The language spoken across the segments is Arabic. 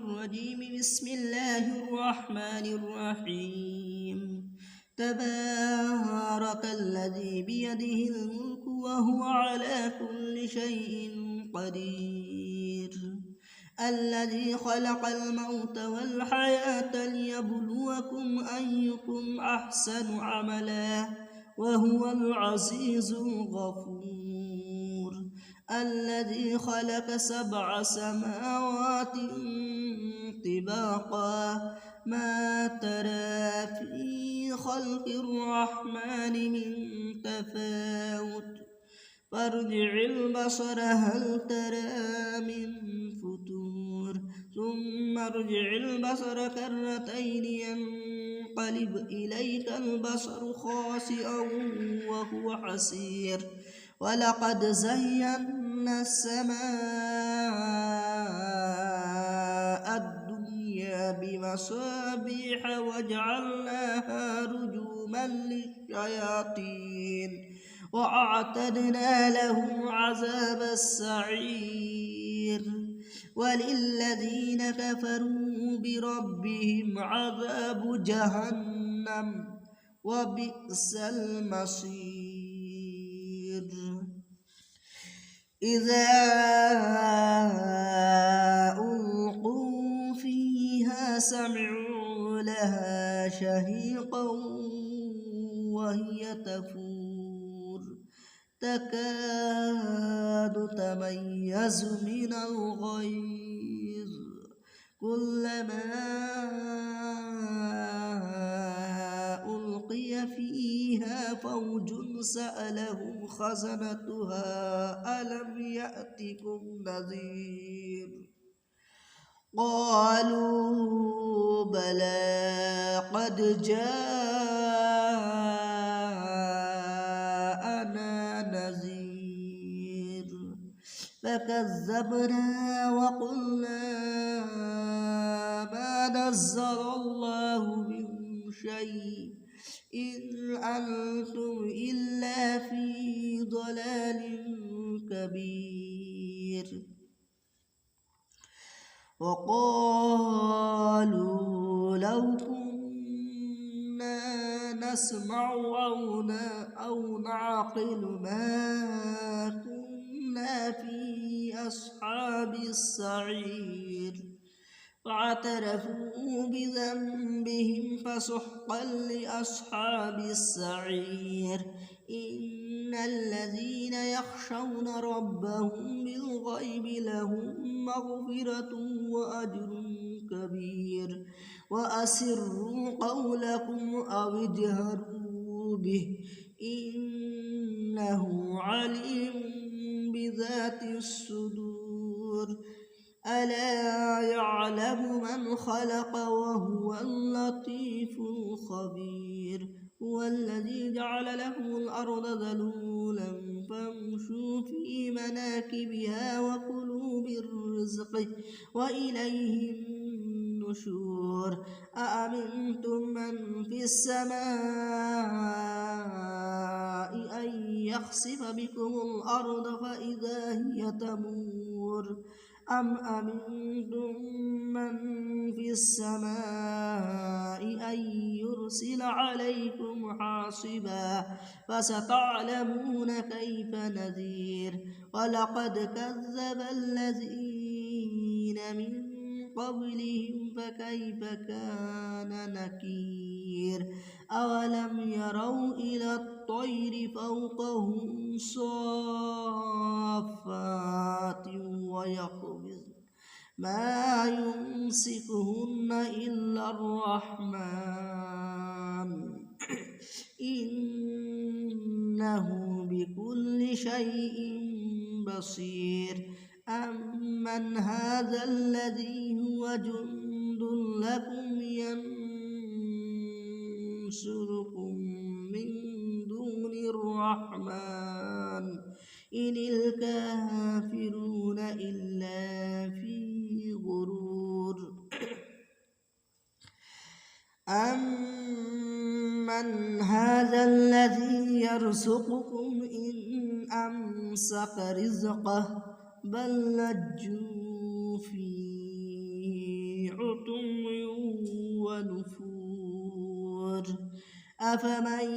الرجيم. بسم الله الرحمن الرحيم. تبارك الذي بيده الملك وهو على كل شيء قدير. الذي خلق الموت والحياة ليبلوكم أيكم أحسن عملا وهو العزيز الغفور. الذي خلق 7 سماوات طباقا ما ترى في خلق الرحمن من تفاوت فارجع البصر هل ترى من فتور ثم ارجع البصر كرتين ينقلب إليك البصر خاسئا وهو حسير. ولقد زينا السماء الدنيا بمصابيح وجعلناها رجوما للشياطين وأعتدنا لهم عذاب السعير. وللذين كفروا بربهم عذاب جهنم وبئس المصير. إذا ألقوا فيها سمعوا لها شهيقا وهي تفور تكاد تميز من الغيظ كلما ألقي فيها فوج سألهم خزنتها ألم يأتكم نذير قالوا بلى قد جاءنا نذير فكذبنا وقلنا ما نزل الله من شيء إن أنتم إلا في ضلال كبير. وقالوا لو كنا نسمع أو نعقل ما كنا في أصحاب السعير فاعترفوا بذنبهم فسحقا لأصحاب السعير. إن الذين يخشون ربهم بالغيب لهم مغفرة وأجر كبير. وأسروا قولكم أو اجهروا به إنه عليم بذات الصدور. ألا يعلم من خلق وهو اللطيف الخبير. هو الذي جعل لكم الأرض ذلولا فامشوا في مناكبها وكلوا من رزقه وإليه النشور. أأمنتم من في السماء أن يخسف بكم الأرض فإذا هي تمور أم أمنتم من في السماء أن يرسل عليكم حاصبا فستعلمون كيف نذير. ولقد كذب الذين من قبلهم فكيف كان نكير. أولم يروا إلى الطير فوقهم صافات ويقبض ما يمسكهن إلا الرحمن إنه بكل شيء بصير. أمن هذا الذي هو جند لكم ينصركم من دون الرحمن إن الكافرون إلا في غرور. أمن هذا الذي يرزقكم إن أمسك رزقه بل لجوا في عمي ونفور أفمن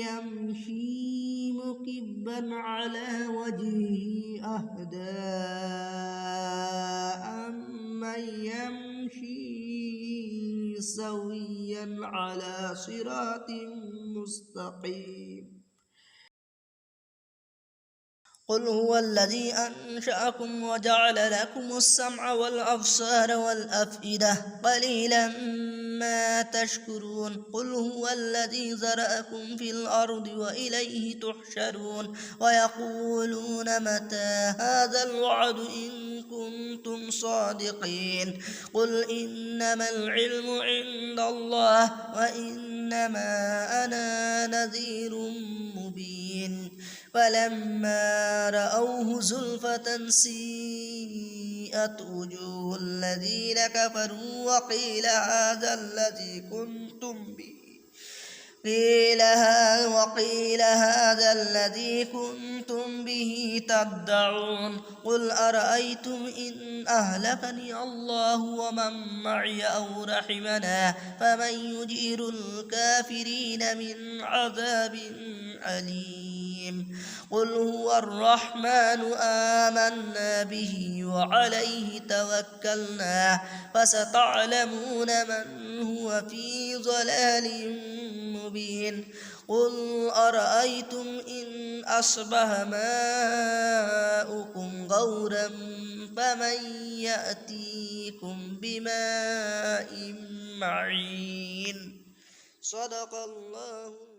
يمشي مكبا على وجهه أهدى أمن يمشي سويا على صراط مستقيم قل هو الذي أنشأكم وجعل لكم السمع والأبصار والأفئدة قليلا ما تشكرون قل هو الذي ذرأكم في الأرض وإليه تحشرون ويقولون متى هذا الوعد إن كنتم صادقين قل إنما العلم عند الله وإنما أنا نذير مبين فلما رأوه زلفة سيئت وجوه الذين كفروا وقيل هذا الذي كنتم به تدعون قل أرأيتم إن أهلكني الله ومن معي أو رحمنا فمن يجير الكافرين من عذاب أليم قل هو الرحمن آمنا به وعليه توكلنا فستعلمون من هو في ضلال مبين قل أرأيتم إن أصبح ماؤكم غورا فمن يأتيكم بماء معين صدق الله